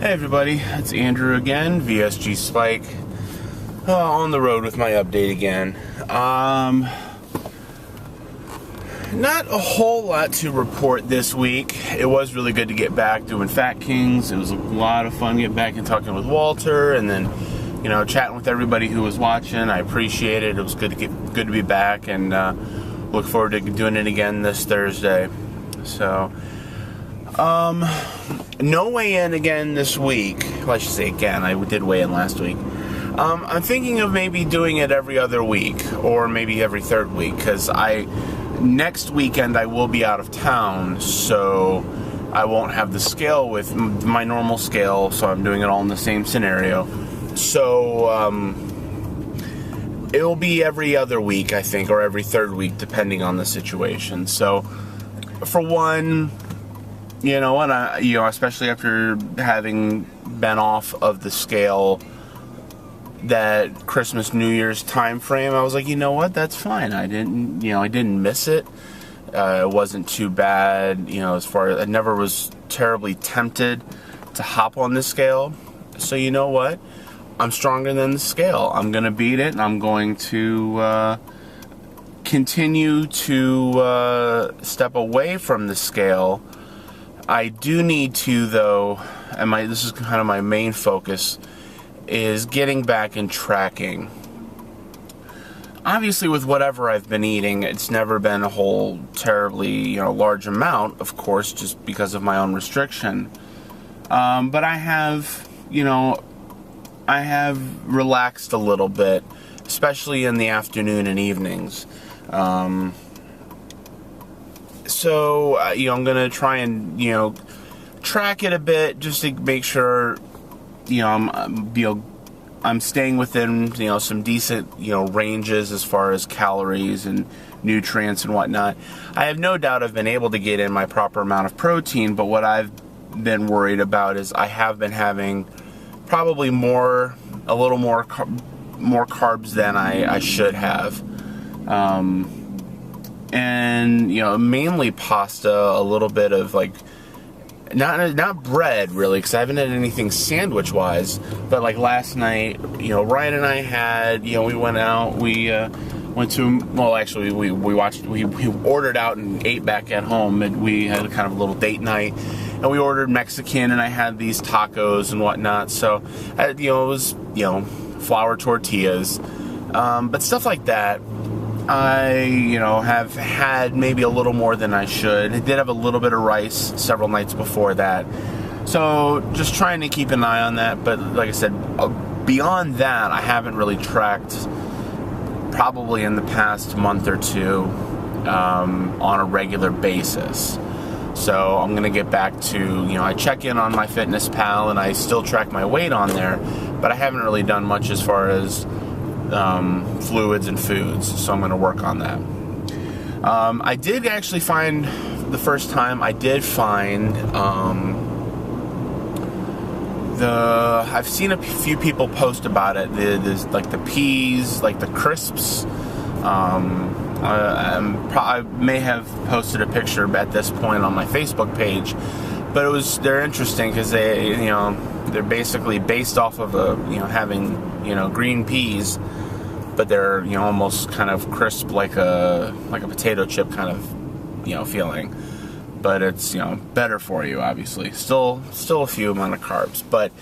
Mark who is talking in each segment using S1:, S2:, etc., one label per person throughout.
S1: Hey everybody, it's Andrew again, VSGSpike, on the road with my update again. Not a whole lot to report this week. It was really good to get back doing Fat Kings. It was a lot of fun getting back and talking with Walter, and then, chatting with everybody who was watching. I appreciate it. It was good to be back, and look forward to doing it again this Thursday. So, no weigh-in again this week. Well, I should say again. I did weigh in last week. I'm thinking of maybe doing it every other week, or maybe every third week, because next weekend I will be out of town, so I won't have the scale with my normal scale, so I'm doing it all in the same scenario. So, it'll be every other week, I think, or every third week, depending on the situation. So, for one, especially after having been off of the scale that Christmas, New Year's time frame, I was like, you know what, that's fine. I didn't miss it. It wasn't too bad, as far as I never was terribly tempted to hop on the scale. So you know what? I'm stronger than the scale. I'm going to beat it, and I'm going to continue to step away from the scale. I do need to, though, and this is kind of my main focus, is getting back and tracking. Obviously, with whatever I've been eating, it's never been a whole terribly, large amount, of course, just because of my own restriction. But I have relaxed a little bit, especially in the afternoon and evenings. So, I'm going to try and, track it a bit just to make sure, I'm staying within, some decent, ranges as far as calories and nutrients and whatnot. I have no doubt I've been able to get in my proper amount of protein, but what I've been worried about is I have been having probably a little more carbs than I should have. And, mainly pasta, a little bit of, not bread, really, because I haven't had anything sandwich-wise, but, last night, Ryan and I had, we went out, we went to, well, actually, we ordered out and ate back at home, and we had kind of a little date night, and we ordered Mexican, and I had these tacos and whatnot, so, it was, flour tortillas, but stuff like that. I, have had maybe a little more than I should. I did have a little bit of rice several nights before that. So, just trying to keep an eye on that. But, like I said, beyond that, I haven't really tracked probably in the past month or two on a regular basis. So, I'm going to get back to, I check in on MyFitnessPal, and I still track my weight on there. But I haven't really done much as far as fluids and foods, so I'm going to work on that. I did actually find, the first time, I've seen a few people post about it, there's the peas, the crisps. I may have posted a picture at this point on my Facebook page, but they're interesting because they're basically based off of having green peas, but they're almost kind of crisp like a potato chip kind of feeling, but it's better for you, obviously. Still a few amount of carbs, but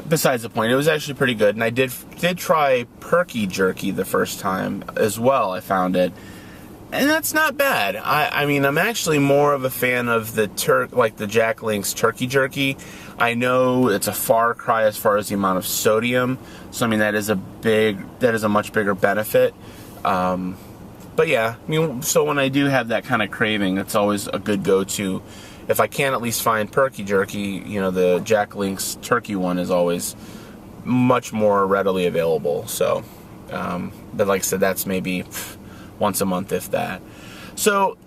S1: besides the point, it was actually pretty good. And I did try perky jerky the first time as well. I found it, and that's not bad. I mean, I'm actually more of a fan of the Jack Link's turkey jerky. I know it's a far cry as far as the amount of sodium, so I mean that is a much bigger benefit. But yeah, so when I do have that kind of craving, it's always a good go-to. If I can at least find perky jerky, the Jack Link's turkey one is always much more readily available. So, but like I said, that's maybe once a month, if that. So,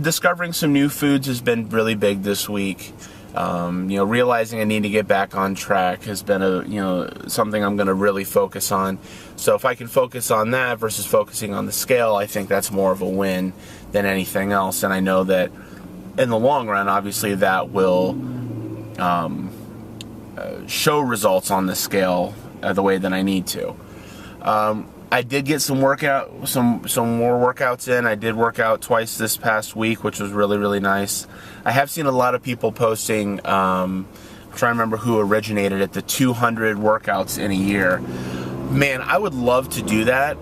S1: discovering some new foods has been really big this week. Realizing I need to get back on track has been something I'm going to really focus on. So if I can focus on that versus focusing on the scale, I think that's more of a win than anything else. And I know that in the long run, obviously that will show results on the scale the way that I need to. I did get some more workouts in. I did work out twice this past week, which was really, really nice. I have seen a lot of people posting, I'm trying to remember who originated it, the 200 workouts in a year. Man, I would love to do that,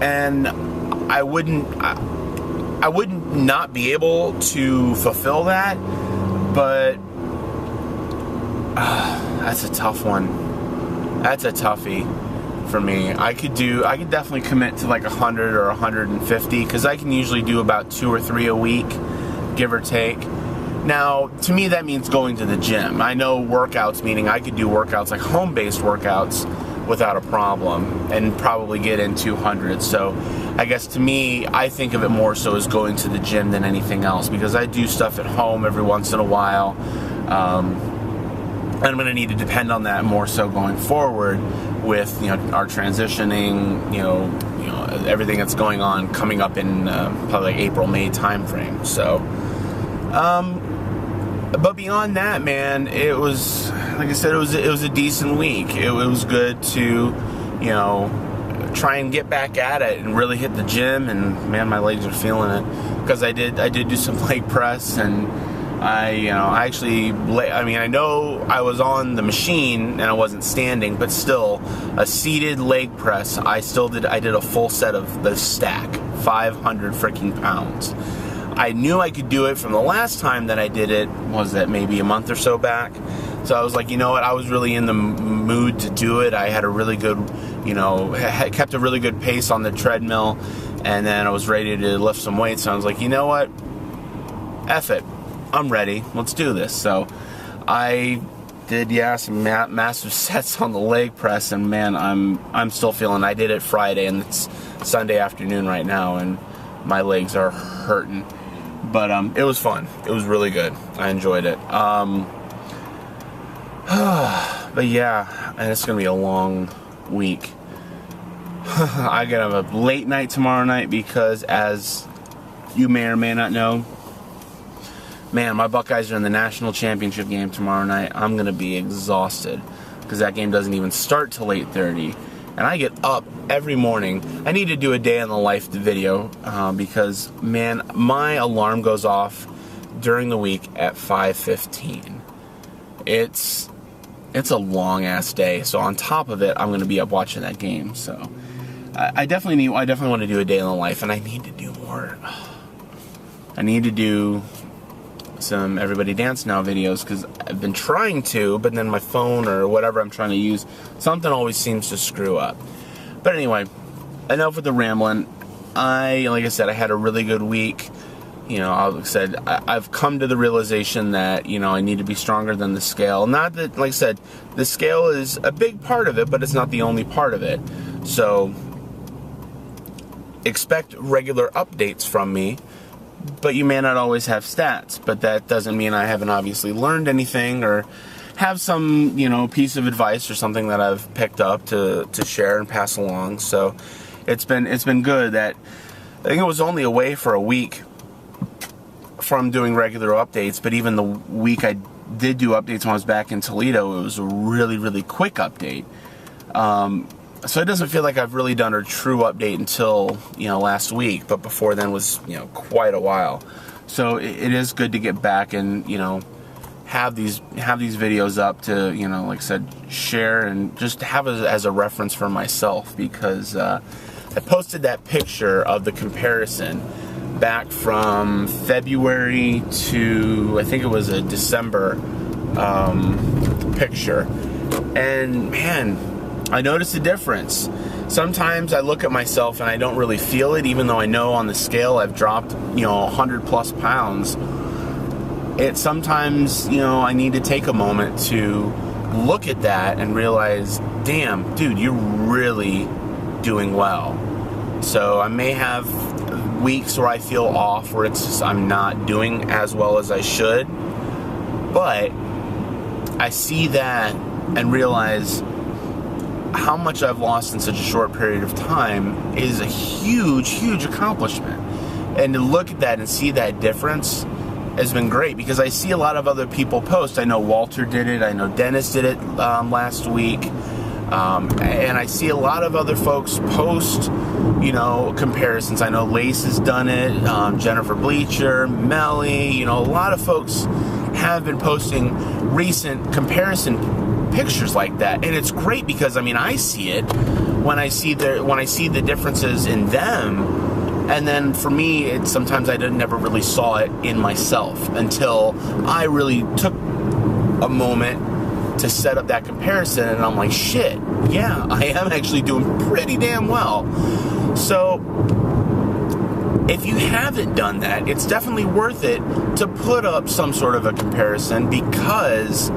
S1: and I wouldn't not be able to fulfill that, but that's a tough one. That's a toughie for me. I could definitely commit to like 100 or 150, because I can usually do about 2 or 3 a week, give or take. Now, to me, that means going to the gym. I know workouts, meaning I could do workouts like home-based workouts without a problem and probably get in 200. So I guess to me, I think of it more so as going to the gym than anything else, because I do stuff at home every once in a while. And I'm going to need to depend on that more so going forward with, you know, our transitioning, you know, everything that's going on coming up in probably like April, May timeframe. So, but beyond that, man, it was, like I said, it was a decent week. It was good to, you know, try and get back at it and really hit the gym. And man, my legs are feeling it, because I did do some leg press, and I know I was on the machine and I wasn't standing, but still, a seated leg press, I did a full set of the stack, 500 freaking pounds. I knew I could do it from the last time that I did it, was that maybe a month or so back. So I was like, you know what, I was really in the mood to do it. I had a really good, kept a really good pace on the treadmill, and then I was ready to lift some weights. So I was like, you know what, F it. I'm ready. Let's do this. So I did, some massive sets on the leg press, and man, I'm still feeling. I did it Friday, and it's Sunday afternoon right now, and my legs are hurting. But it was fun. It was really good. I enjoyed it. But yeah, and it's gonna be a long week. I gotta have a late night tomorrow night, because as you may or may not know, man, my Buckeyes are in the national championship game tomorrow night. I'm going to be exhausted, because that game doesn't even start till 8:30. And I get up every morning. I need to do a day in the life video, because, man, my alarm goes off during the week at 5:15. It's a long-ass day. So on top of it, I'm going to be up watching that game. So I definitely want to do a day in the life, and I need to do more. I need to do some Everybody Dance Now videos, because I've been trying to, but then my phone or whatever I'm trying to use, something always seems to screw up. But anyway, enough with the rambling. Like I said, I had a really good week. Like I said, I've come to the realization that, I need to be stronger than the scale. Not that, like I said, the scale is a big part of it, but it's not the only part of it. So expect regular updates from me. But you may not always have stats, but that doesn't mean I haven't obviously learned anything or have some, piece of advice or something that I've picked up to share and pass along. So it's been good. That I think it was only away for a week from doing regular updates, but even the week I did do updates when I was back in Toledo, it was a really, really quick update. So it doesn't feel like I've really done a true update until, last week, but before then was, quite a while. So it is good to get back and, have these videos up to, like I said, share and just have it as a reference for myself, because I posted that picture of the comparison back from February to, I think it was a December picture. And man, I noticed a difference. Sometimes I look at myself and I don't really feel it, even though I know on the scale I've dropped, 100 plus pounds. It sometimes, I need to take a moment to look at that and realize, damn, dude, you're really doing well. So I may have weeks where I feel off, where it's just I'm not doing as well as I should, but I see that and realize how much I've lost in such a short period of time is a huge, huge accomplishment. And to look at that and see that difference, has been great because I see a lot of other people post. I know Walter did it. I know Dennis did it last week. And I see a lot of other folks post, you know, comparisons. I know Lace has done it, Jennifer Bleacher, Melly, you know, a lot of folks have been posting recent comparison pictures like that. And it's great because, I mean, I see it when I see the differences in them. And then for me, sometimes I never really saw it in myself until I really took a moment to set up that comparison, and I'm like, shit, yeah, I am actually doing pretty damn well. So if you haven't done that, it's definitely worth it to put up some sort of a comparison, because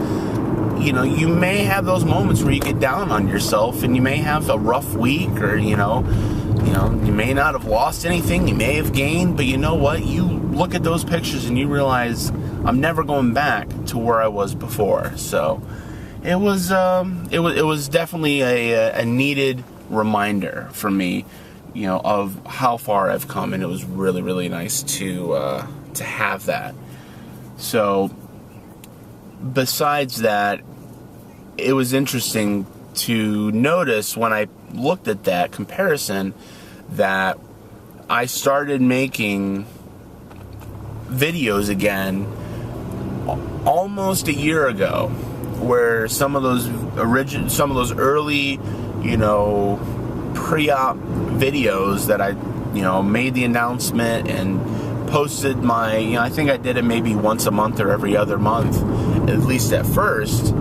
S1: you know, you may have those moments where you get down on yourself and you may have a rough week, or you may not have lost anything, you may have gained, but you know what? You look at those pictures and you realize I'm never going back to where I was before. So it was definitely a needed reminder for me, you know, of how far I've come, and it was really, really nice to have that. So besides that, it was interesting to notice when I looked at that comparison that I started making videos again almost a year ago, where some of those early, you know, pre-op videos that I, you know, made the announcement and posted my, you know, I think I did it maybe once a month or every other month, at least at first,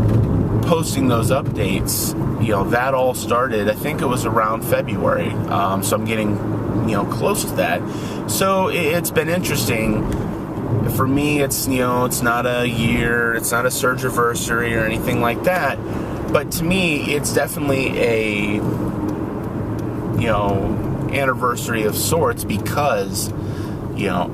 S1: posting those updates. You know, that all started, I think it was around February, so I'm getting, you know, close to that. So it's been interesting. For me, it's, you know, it's not a year, it's not a surgiversary or anything like that, but to me, it's definitely a, you know, anniversary of sorts, because, you know,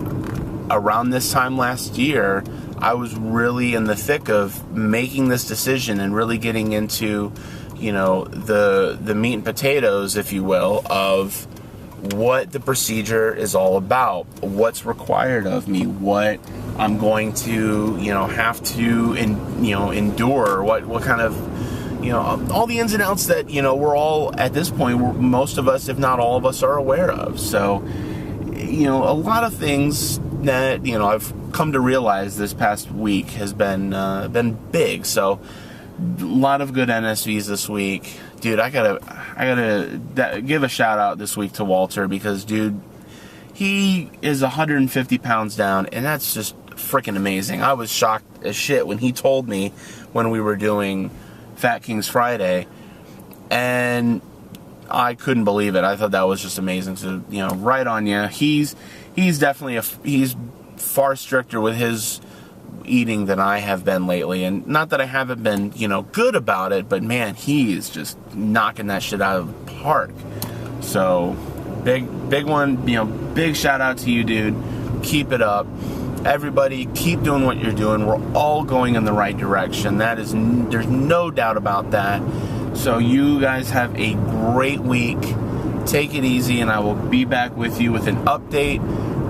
S1: around this time last year, I was really in the thick of making this decision and really getting into, you know, the meat and potatoes, if you will, of what the procedure is all about, what's required of me, what I'm going to, you know, have to, endure, what kind of, you know, all the ins and outs that, you know, we're all, at this point, most of us, if not all of us, are aware of. So, you know, a lot of things that, you know, I've come to realize this past week has been big. So a lot of good NSVs this week. Dude, I gotta give a shout out this week to Walter, because, dude, he is 150 pounds down, and that's just freaking amazing. I was shocked as shit when he told me when we were doing Fat Kings Friday, and I couldn't believe it. I thought that was just amazing. So, you know, right on you. He's definitely he's far stricter with his eating than I have been lately, and not that I haven't been, you know, good about it, but man, he is just knocking that shit out of the park. So big one, you know, big shout out to you, dude. Keep it up. Everybody, keep doing what you're doing. We're all going in the right direction. There's no doubt about that. So you guys have a great week. Take it easy, and I will be back with you with an update,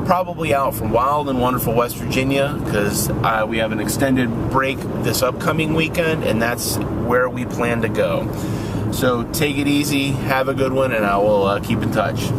S1: probably out from Wild and Wonderful West Virginia, because we have an extended break this upcoming weekend, and that's where we plan to go. So take it easy, have a good one, and I will keep in touch.